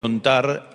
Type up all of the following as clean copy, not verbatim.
Preguntar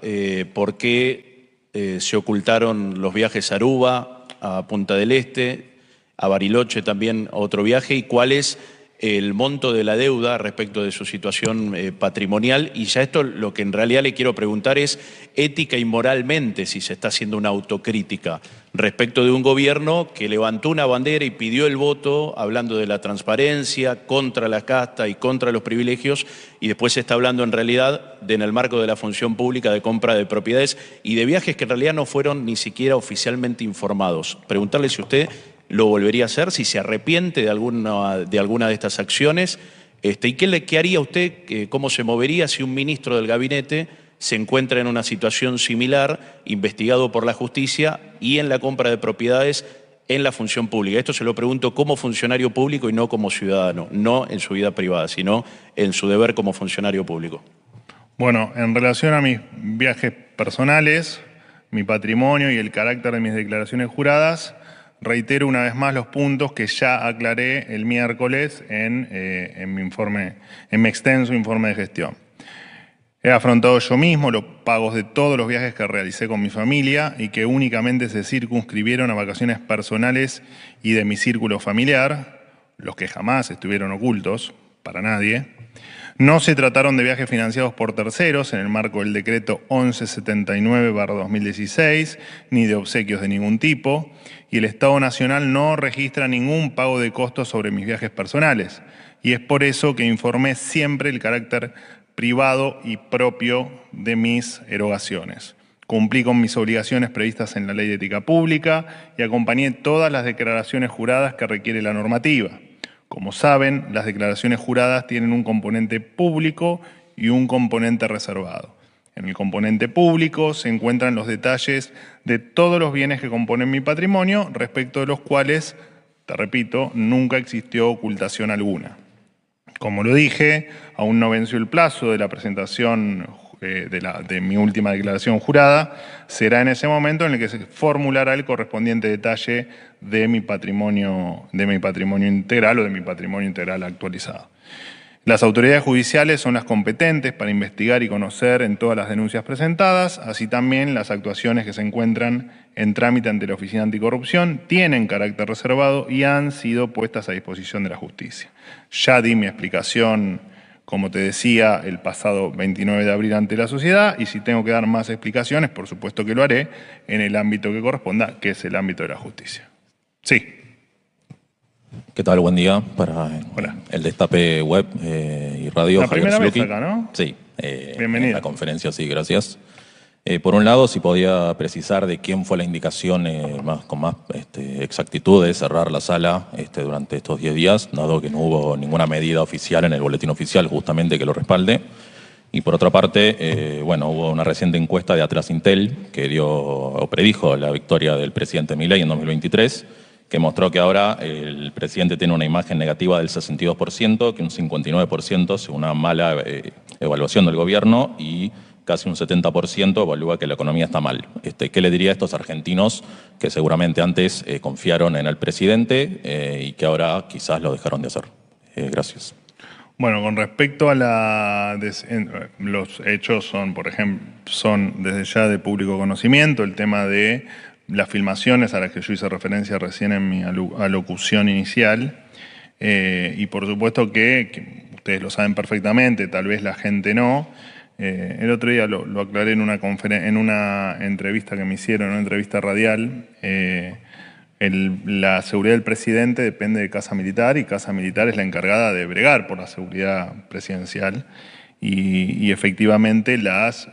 por qué se ocultaron los viajes a Aruba, a Punta del Este, a Bariloche también otro viaje, y cuál es el monto de la deuda respecto de su situación patrimonial. Y ya esto lo que en realidad le quiero preguntar es ética y moralmente si se está haciendo una autocrítica respecto de un gobierno que levantó una bandera y pidió el voto hablando de la transparencia, contra la casta y contra los privilegios, y después se está hablando en realidad en el marco de la función pública de compra de propiedades y de viajes que en realidad no fueron ni siquiera oficialmente informados. Preguntarle si usted lo volvería a hacer, si se arrepiente de alguna de estas acciones, y qué haría usted, cómo se movería si un ministro del gabinete se encuentra en una situación similar, investigado por la justicia y en la compra de propiedades en la función pública. Esto se lo pregunto como funcionario público y no como ciudadano, no en su vida privada, sino en su deber como funcionario público. Bueno, en relación a mis viajes personales, mi patrimonio y el carácter de mis declaraciones juradas, reitero una vez más los puntos que ya aclaré el miércoles en mi extenso informe de gestión. He afrontado yo mismo los pagos de todos los viajes que realicé con mi familia y que únicamente se circunscribieron a vacaciones personales y de mi círculo familiar, los que jamás estuvieron ocultos para nadie. No se trataron de viajes financiados por terceros en el marco del decreto 1179/2016, ni de obsequios de ningún tipo, y el Estado Nacional no registra ningún pago de costos sobre mis viajes personales. Y es por eso que informé siempre el carácter privado y propio de mis erogaciones. Cumplí con mis obligaciones previstas en la Ley de Ética Pública y acompañé todas las declaraciones juradas que requiere la normativa. Como saben, las declaraciones juradas tienen un componente público y un componente reservado. En el componente público se encuentran los detalles de todos los bienes que componen mi patrimonio, respecto de los cuales, te repito, nunca existió ocultación alguna. Como lo dije, aún no venció el plazo de la presentación de mi última declaración jurada. Será en ese momento en el que se formulará el correspondiente detalle de mi patrimonio integral o de mi patrimonio integral actualizado. Las autoridades judiciales son las competentes para investigar y conocer en todas las denuncias presentadas, así también las actuaciones que se encuentran en trámite ante la Oficina Anticorrupción tienen carácter reservado y han sido puestas a disposición de la justicia. Ya di mi explicación, como te decía, el pasado 29 de abril ante la sociedad, y si tengo que dar más explicaciones, por supuesto que lo haré en el ámbito que corresponda, que es el ámbito de la justicia. Sí. ¿Qué tal? Buen día para el Destape Web y Radio. La primera vez acá, ¿no? Sí. Bienvenido. En la conferencia, sí, gracias. Por un lado, si podía precisar de quién fue la indicación con más exactitud de cerrar la sala durante estos 10 días, dado que no hubo ninguna medida oficial en el boletín oficial justamente que lo respalde. Y por otra parte, hubo una reciente encuesta de Atlas Intel que dio o predijo la victoria del presidente Milei en 2023, que mostró que ahora el presidente tiene una imagen negativa del 62%, que un 59% según una mala evaluación del gobierno, y casi un 70% evalúa que la economía está mal. ¿Qué le diría a estos argentinos que seguramente antes confiaron en el presidente y que ahora quizás lo dejaron de hacer? Gracias. Bueno, con respecto a los hechos son, por ejemplo, son desde ya de público conocimiento, el tema de las filmaciones a las que yo hice referencia recién en mi alocución inicial, y por supuesto que ustedes lo saben perfectamente, tal vez la gente no. El otro día lo aclaré en una entrevista que me hicieron, una entrevista radial. La seguridad del presidente depende de Casa Militar, y Casa Militar es la encargada de bregar por la seguridad presidencial, y efectivamente las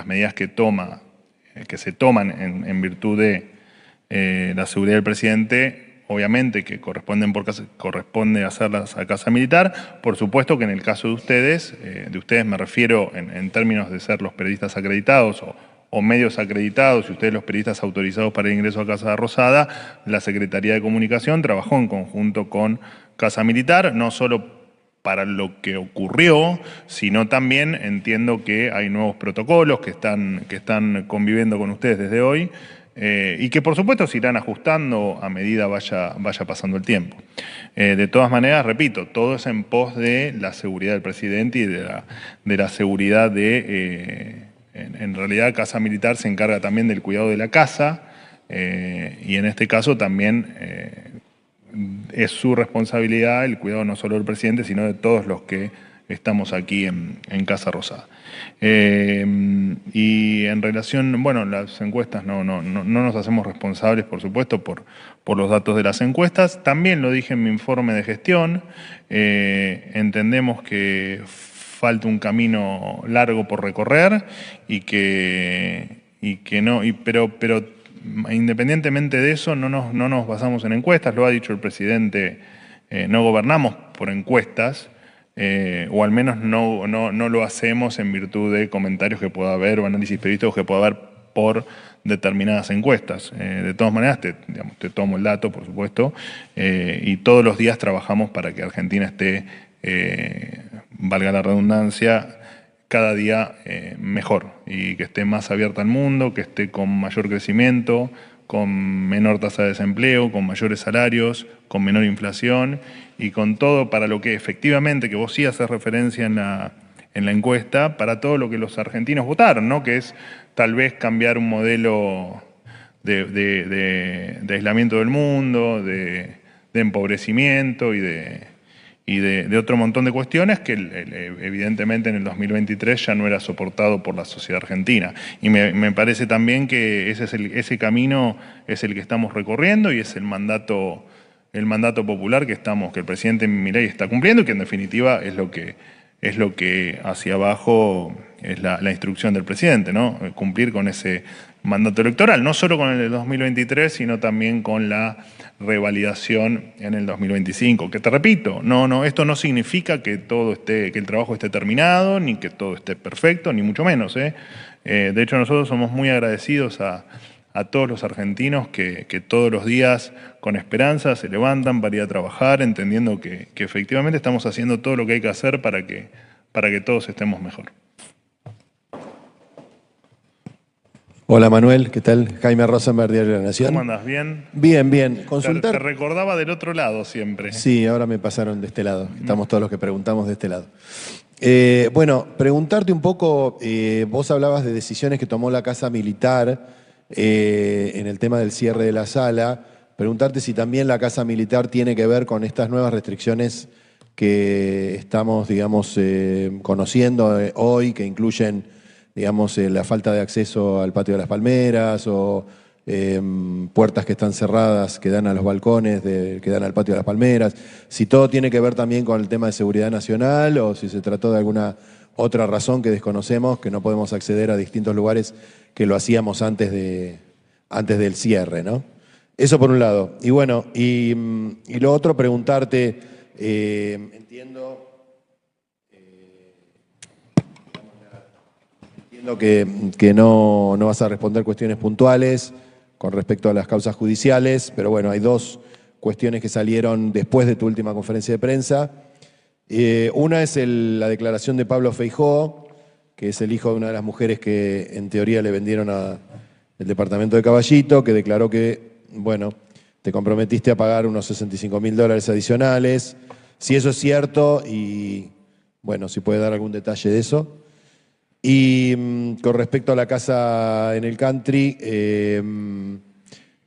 medidas que se toman en virtud de la seguridad del presidente, obviamente que corresponde hacerlas a Casa Militar. Por supuesto que en el caso de ustedes me refiero en términos de ser los periodistas acreditados o medios acreditados, y ustedes los periodistas autorizados para el ingreso a Casa Rosada, la Secretaría de Comunicación trabajó en conjunto con Casa Militar, no solo para lo que ocurrió, sino también entiendo que hay nuevos protocolos que están conviviendo con ustedes desde hoy, y que por supuesto se irán ajustando a medida vaya pasando el tiempo. De todas maneras, repito, todo es en pos de la seguridad del presidente y de la seguridad en realidad Casa Militar se encarga también del cuidado de la casa y en este caso también es su responsabilidad el cuidado no solo del presidente, sino de todos los que estamos aquí en Casa Rosada. Y en relación, bueno, las encuestas no nos hacemos responsables, por supuesto, por los datos de las encuestas. También lo dije en mi informe de gestión, entendemos que falta un camino largo por recorrer pero independientemente de eso, no nos basamos en encuestas, lo ha dicho el presidente, no gobernamos por encuestas, o al menos no lo hacemos en virtud de comentarios que pueda haber o análisis periodísticos que pueda haber por determinadas encuestas. De todas maneras, te tomo el dato, por supuesto, y todos los días trabajamos para que Argentina esté, valga la redundancia, cada día mejor y que esté más abierta al mundo, que esté con mayor crecimiento, con menor tasa de desempleo, con mayores salarios, con menor inflación y con todo para lo que efectivamente, que vos sí haces referencia en la encuesta, para todo lo que los argentinos votaron, ¿no? Que es tal vez cambiar un modelo de aislamiento del mundo, de empobrecimiento y de otro montón de cuestiones que evidentemente en el 2023 ya no era soportado por la sociedad argentina. Y me parece también que ese camino es el que estamos recorriendo y es el mandato popular que el presidente Milei está cumpliendo y que en definitiva es lo que hacia abajo es la instrucción del presidente, ¿no? Cumplir con ese mandato electoral, no solo con el de 2023, sino también con la revalidación en el 2025. Que te repito, esto no significa que que el trabajo esté terminado, ni que todo esté perfecto, ni mucho menos, ¿eh? De hecho, nosotros somos muy agradecidos a todos los argentinos que todos los días con esperanza se levantan para ir a trabajar, entendiendo que efectivamente estamos haciendo todo lo que hay que hacer para que todos estemos mejor. Hola Manuel, ¿qué tal? Jaime Rosenberg, Diario de la Nación. ¿Cómo andas? ¿Bien? Bien, bien. Te recordaba del otro lado siempre. Sí, ahora me pasaron de este lado. Estamos todos los que preguntamos de este lado. Bueno, preguntarte un poco, vos hablabas de decisiones que tomó la Casa Militar en el tema del cierre de la sala. Preguntarte si también la Casa Militar tiene que ver con estas nuevas restricciones que estamos, digamos, conociendo hoy, que incluyen, digamos, la falta de acceso al patio de las palmeras o puertas que están cerradas que dan a los balcones que dan al patio de las palmeras. Si todo tiene que ver también con el tema de seguridad nacional o si se trató de alguna otra razón que desconocemos, que no podemos acceder a distintos lugares que lo hacíamos antes del cierre, ¿no? Eso por un lado. Y bueno, y lo otro, preguntarte, entiendo que no vas a responder cuestiones puntuales con respecto a las causas judiciales, pero bueno, hay dos cuestiones que salieron después de tu última conferencia de prensa. Una es la declaración de Pablo Feijóo, que es el hijo de una de las mujeres que en teoría le vendieron al departamento de Caballito, que declaró que, bueno, te comprometiste a pagar unos $65.000 adicionales. Si eso es cierto y, bueno, si puede dar algún detalle de eso. Y con respecto a la casa en el country,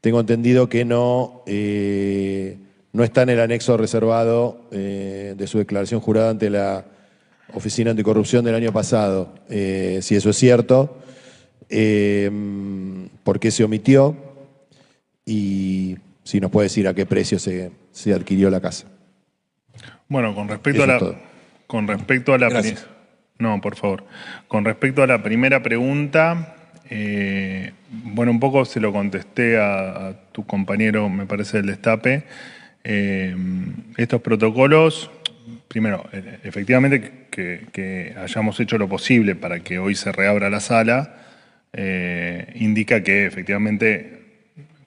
tengo entendido que no está en el anexo reservado de su declaración jurada ante la Oficina Anticorrupción del año pasado. Si eso es cierto, ¿por qué se omitió? Y si nos puede decir a qué precio se adquirió la casa. Bueno, con respecto a la Gracias. No, por favor. Con respecto a la primera pregunta, bueno, un poco se lo contesté a tu compañero, me parece, del Destape. Estos protocolos, primero, efectivamente que hayamos hecho lo posible para que hoy se reabra la sala, indica que efectivamente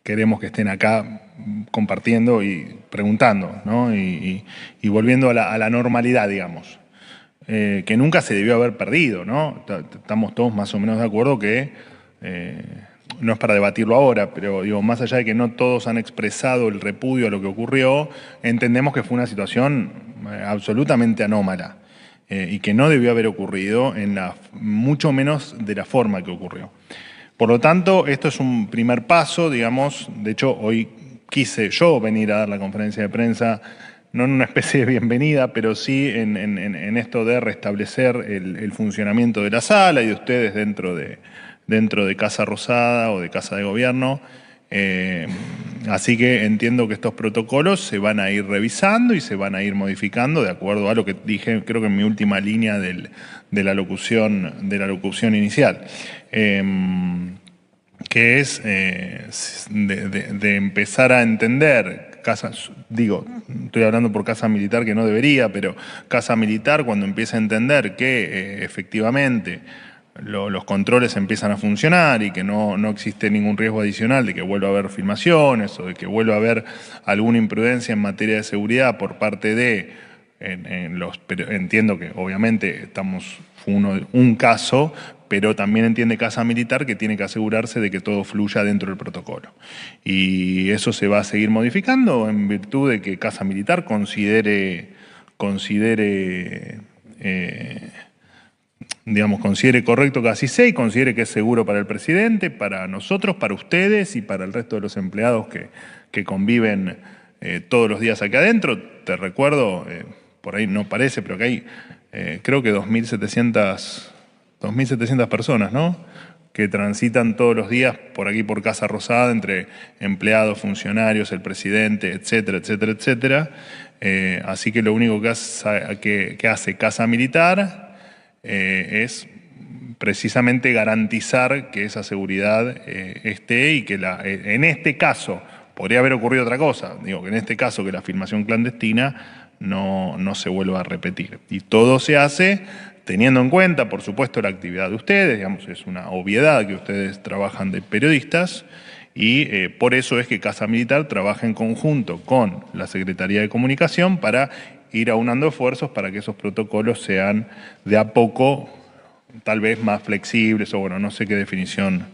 queremos que estén acá compartiendo y preguntando, ¿no? Y volviendo a la normalidad, digamos. Que nunca se debió haber perdido, ¿no? Estamos todos más o menos de acuerdo que no es para debatirlo ahora, pero digo, más allá de que no todos han expresado el repudio a lo que ocurrió, entendemos que fue una situación absolutamente anómala y que no debió haber ocurrido, mucho menos de la forma que ocurrió. Por lo tanto, esto es un primer paso, digamos. De hecho, hoy quise yo venir a dar la conferencia de prensa, no en una especie de bienvenida, pero sí en esto de restablecer el funcionamiento de la sala y de ustedes dentro de Casa Rosada o de Casa de Gobierno. Así que entiendo que estos protocolos se van a ir revisando y se van a ir modificando de acuerdo a lo que dije, creo que en mi última línea de la locución inicial. Que es de empezar a entender, estoy hablando por Casa Militar que no debería, pero Casa Militar cuando empieza a entender que efectivamente los controles empiezan a funcionar y que no existe ningún riesgo adicional de que vuelva a haber filmaciones o de que vuelva a haber alguna imprudencia en materia de seguridad por parte de pero entiendo que obviamente fue un caso, pero también entiende Casa Militar que tiene que asegurarse de que todo fluya dentro del protocolo. Y eso se va a seguir modificando en virtud de que Casa Militar considere correcto que así sea y considere que es seguro para el presidente, para nosotros, para ustedes y para el resto de los empleados que conviven todos los días acá adentro. Te recuerdo, por ahí no parece, pero que hay creo que 2.700 personas, ¿no?, que transitan todos los días por aquí por Casa Rosada, entre empleados, funcionarios, el presidente, etcétera, etcétera, etcétera. Así que lo único que hace Casa Militar es precisamente garantizar que esa seguridad esté y que en este caso, podría haber ocurrido otra cosa, digo que en este caso que la filmación clandestina no se vuelva a repetir. Y todo se hace teniendo en cuenta, por supuesto, la actividad de ustedes, digamos, es una obviedad que ustedes trabajan de periodistas y por eso es que Casa Militar trabaja en conjunto con la Secretaría de Comunicación para ir aunando esfuerzos para que esos protocolos sean de a poco tal vez más flexibles o bueno, no sé qué definición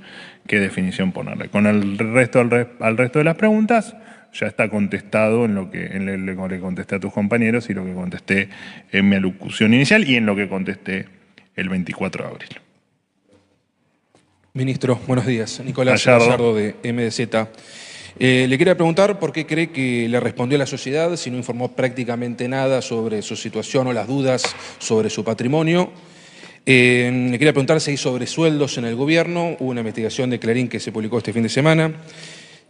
ponerle. Con al resto de las preguntas ya está contestado en lo que le contesté a tus compañeros y lo que contesté en mi alocución inicial y en lo que contesté el 24 de abril. Ministro, buenos días. Nicolás Gallardo. Gallardo de MDZ. Le quería preguntar por qué cree que le respondió a la sociedad si no informó prácticamente nada sobre su situación o las dudas sobre su patrimonio. Le quería preguntar si hay sobresueldos en el gobierno. Hubo una investigación de Clarín que se publicó este fin de semana.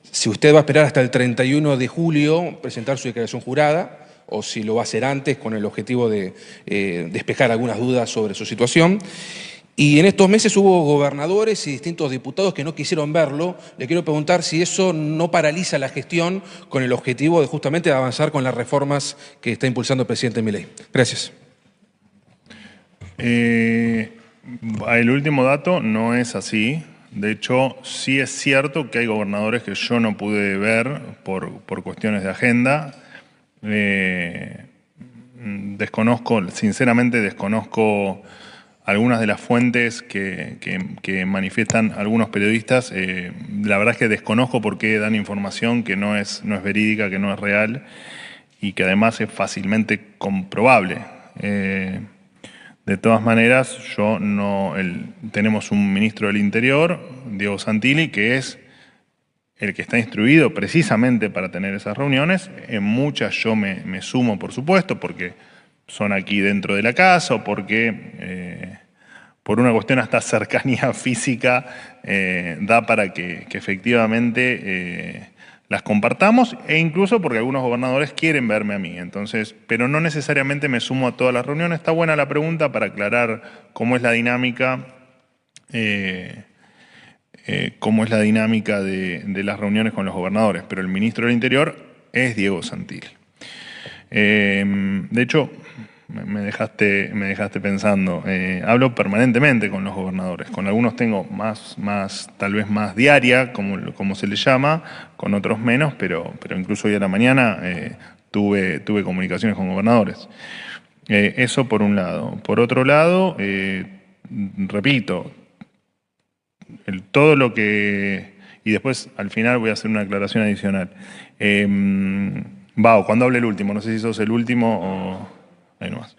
Si usted va a esperar hasta el 31 de julio presentar su declaración jurada o si lo va a hacer antes con el objetivo de despejar algunas dudas sobre su situación. Y en estos meses hubo gobernadores y distintos diputados que no quisieron verlo. Le quiero preguntar si eso no paraliza la gestión con el objetivo de justamente avanzar con las reformas que está impulsando el presidente Milei. Gracias. El último dato no es así. De hecho, sí es cierto que hay gobernadores que yo no pude ver por cuestiones de agenda. Sinceramente desconozco algunas de las fuentes que manifiestan algunos periodistas. La verdad es que desconozco por qué dan información que no es verídica, que no es real y que además es fácilmente comprobable. De todas maneras, tenemos un ministro del Interior, Diego Santilli, que es el que está instruido precisamente para tener esas reuniones. En muchas yo me sumo, por supuesto, porque son aquí dentro de la casa o porque por una cuestión hasta cercanía física da para que efectivamente las compartamos e incluso porque algunos gobernadores quieren verme a mí. Entonces, pero no necesariamente me sumo a todas las reuniones. Está buena la pregunta para aclarar cómo es la dinámica de las reuniones con los gobernadores. Pero el ministro del Interior es Diego Santilli. De hecho, me dejaste pensando. Hablo permanentemente con los gobernadores. Con algunos tengo tal vez más diaria, como se le llama, con otros menos, pero incluso hoy a la mañana tuve comunicaciones con gobernadores. Eso por un lado. Por otro lado, repito, todo lo que... Y después, al final, voy a hacer una aclaración adicional. Cuando hable el último, no sé si sos el último o... Ahí nomás.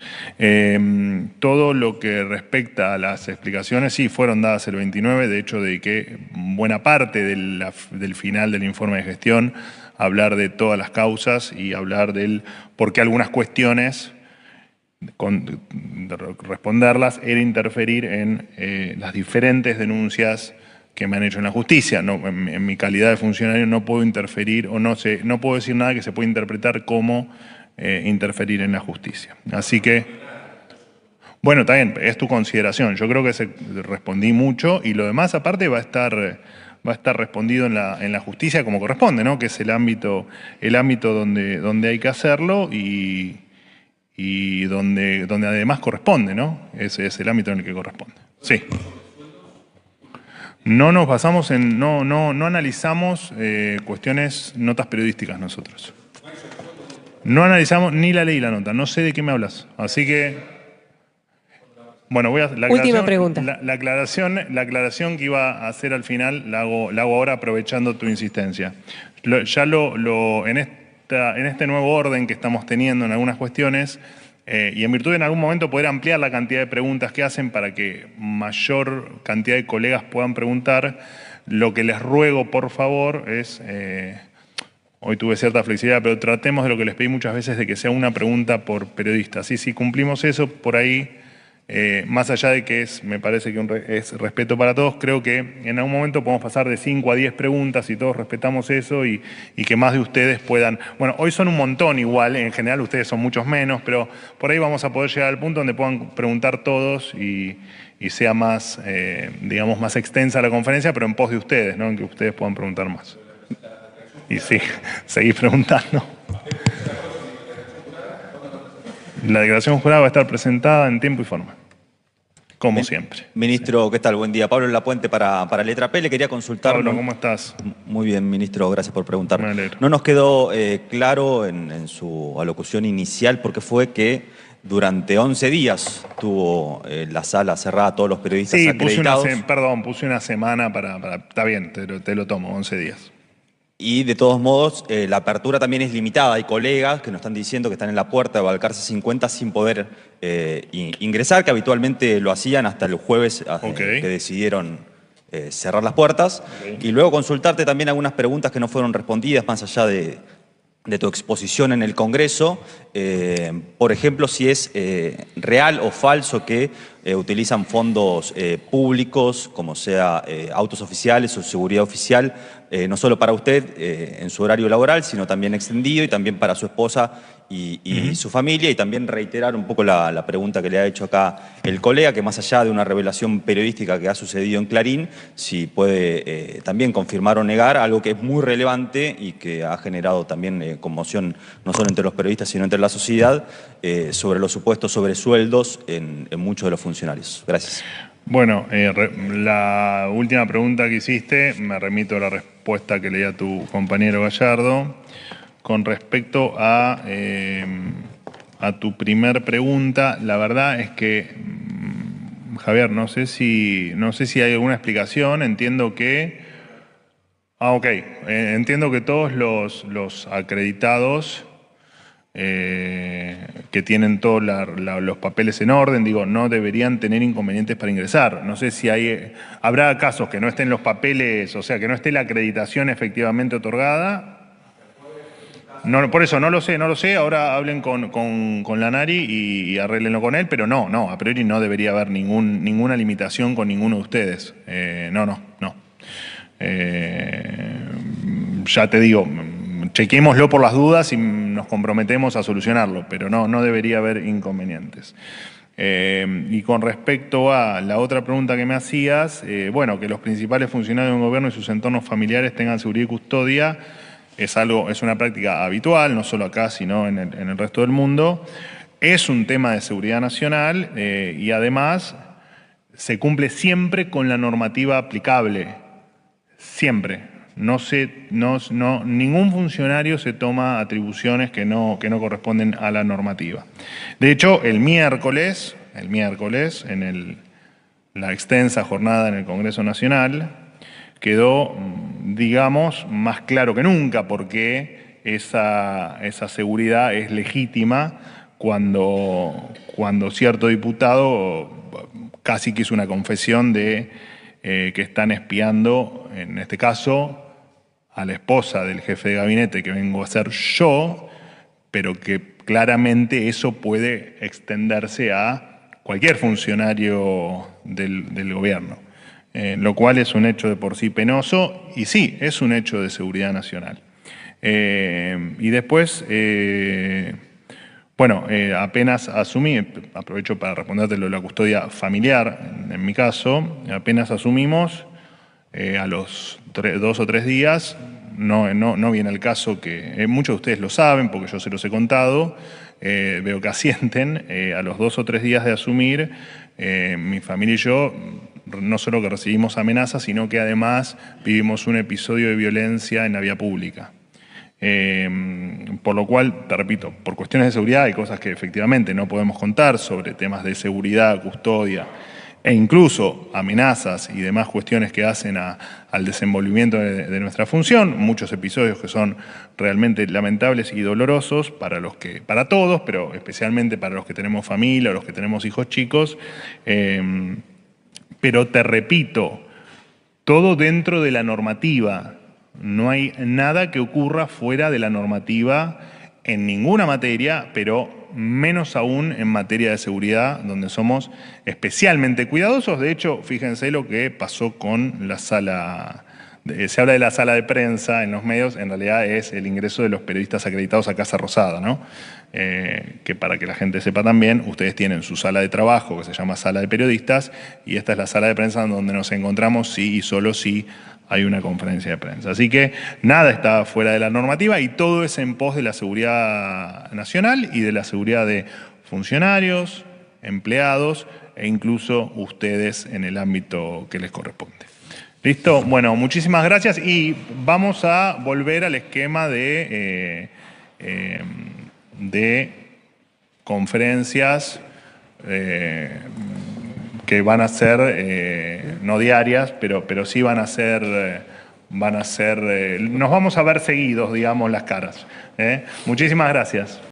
Todo lo que respecta a las explicaciones, sí, fueron dadas el 29. De hecho, dediqué buena parte del final del informe de gestión a hablar de todas las causas y hablar del por qué algunas cuestiones, responderlas, era interferir en las diferentes denuncias que me han hecho en la justicia. No, en mi calidad de funcionario no puedo interferir o no puedo decir nada que se pueda interpretar como interferir en la justicia. Así que, bueno, está bien, es tu consideración. Yo creo que respondí mucho y lo demás aparte va a estar respondido en la justicia como corresponde, ¿no? Que es el ámbito donde hay que hacerlo y donde además corresponde, ¿no? Ese es el ámbito en el que corresponde. Sí. No nos basamos no analizamos cuestiones, notas periodísticas nosotros. No analizamos ni la ley y la nota, no sé de qué me hablas. Así que, bueno, última pregunta. La aclaración que iba a hacer al final la hago ahora aprovechando tu insistencia. En este nuevo orden que estamos teniendo en algunas cuestiones, y en virtud de en algún momento poder ampliar la cantidad de preguntas que hacen para que mayor cantidad de colegas puedan preguntar, lo que les ruego, por favor, es... Hoy tuve cierta flexibilidad, pero tratemos de lo que les pedí muchas veces, de que sea una pregunta por periodista. Sí, si cumplimos eso, por ahí, más allá de que me parece que es respeto para todos, creo que en algún momento podemos pasar de 5 a 10 preguntas y todos respetamos eso y que más de ustedes puedan... Bueno, hoy son un montón igual, en general ustedes son muchos menos, pero por ahí vamos a poder llegar al punto donde puedan preguntar todos y sea más, digamos, más extensa la conferencia, pero en pos de ustedes, ¿no? En que ustedes puedan preguntar más. Y sí, seguí preguntando. La declaración jurada va a estar presentada en tiempo y forma, como siempre. Ministro, ¿qué tal? Buen día. Pablo Lapuente para Letra P. Le quería consultar... Pablo, ¿cómo estás? Muy bien, ministro. Gracias por preguntar. Me alegro. No nos quedó claro en su alocución inicial por qué fue que durante 11 días tuvo la sala cerrada a todos los periodistas acreditados. Puse una semana para... Está bien, te lo tomo, 11 días. Y de todos modos, la apertura también es limitada. Hay colegas que nos están diciendo que están en la puerta de Balcarce 50 sin poder ingresar, que habitualmente lo hacían hasta el jueves que decidieron cerrar las puertas. Y luego consultarte también algunas preguntas que no fueron respondidas, más allá de tu exposición en el Congreso. Por ejemplo, si es real o falso que utilizan fondos públicos, como sea autos oficiales o seguridad oficial, no solo para usted en su horario laboral, sino también extendido y también para su esposa y su familia. Y también reiterar un poco la pregunta que le ha hecho acá el colega, que más allá de una revelación periodística que ha sucedido en Clarín, si puede también confirmar o negar algo que es muy relevante y que ha generado también conmoción no solo entre los periodistas, sino entre la sociedad, sobre los supuestos sobresueldos en muchos de los funcionarios. Gracias. Bueno, la última pregunta que hiciste, me remito a la respuesta que leía tu compañero Gallardo. Con respecto a tu primer pregunta, la verdad es que, Javier, no sé si hay alguna explicación. Entiendo que... entiendo que todos los acreditados que tienen todos los papeles en orden, no deberían tener inconvenientes para ingresar. No sé si habrá casos que no estén los papeles, o sea, que no esté la acreditación efectivamente otorgada. No, por eso no lo sé. Ahora hablen con Lanari y arréglenlo con él, pero no, a priori no debería haber ninguna limitación con ninguno de ustedes. No. Ya te digo, chequémoslo por las dudas y nos comprometemos a solucionarlo, pero no debería haber inconvenientes. Y con respecto a la otra pregunta que me hacías, que los principales funcionarios del gobierno y sus entornos familiares tengan seguridad y custodia, es una práctica habitual, no solo acá, sino en el resto del mundo. Es un tema de seguridad nacional y además se cumple siempre con la normativa aplicable. Siempre. Ningún funcionario se toma atribuciones que no corresponden a la normativa. De hecho, el miércoles la extensa jornada en el Congreso Nacional, quedó, digamos, más claro que nunca porque esa seguridad es legítima cuando cierto diputado casi que hizo una confesión de que están espiando, en este caso, a la esposa del jefe de gabinete, que vengo a ser yo, pero que claramente eso puede extenderse a cualquier funcionario del gobierno, lo cual es un hecho de por sí penoso y sí, es un hecho de seguridad nacional. Y después, bueno, apenas asumí, aprovecho para responderte lo de la custodia familiar, en mi caso, apenas asumimos, a los 2 o 3 días, no viene al caso que muchos de ustedes lo saben porque yo se los he contado, veo que asienten, a los 2 o 3 días de asumir, mi familia y yo no solo que recibimos amenazas, sino que además vivimos un episodio de violencia en la vía pública. Por lo cual, te repito, por cuestiones de seguridad hay cosas que efectivamente no podemos contar sobre temas de seguridad, custodia e incluso amenazas y demás cuestiones que hacen al desenvolvimiento de nuestra función, muchos episodios que son realmente lamentables y dolorosos para todos, pero especialmente para los que tenemos familia o los que tenemos hijos chicos, pero te repito, todo dentro de la normativa. No hay nada que ocurra fuera de la normativa en ninguna materia, pero menos aún en materia de seguridad, donde somos especialmente cuidadosos. De hecho, fíjense lo que pasó con la sala. Se habla de la sala de prensa en los medios, en realidad es el ingreso de los periodistas acreditados a Casa Rosada, ¿no? Que para que la gente sepa también, ustedes tienen su sala de trabajo, que se llama sala de periodistas, y esta es la sala de prensa donde nos encontramos si y solo si hay una conferencia de prensa. Así que nada está fuera de la normativa y todo es en pos de la seguridad nacional y de la seguridad de funcionarios, empleados e incluso ustedes en el ámbito que les corresponde. ¿Listo? Bueno, muchísimas gracias y vamos a volver al esquema de conferencias que van a ser no diarias, pero sí van a ser, nos vamos a ver seguidos, digamos, las caras. Muchísimas gracias.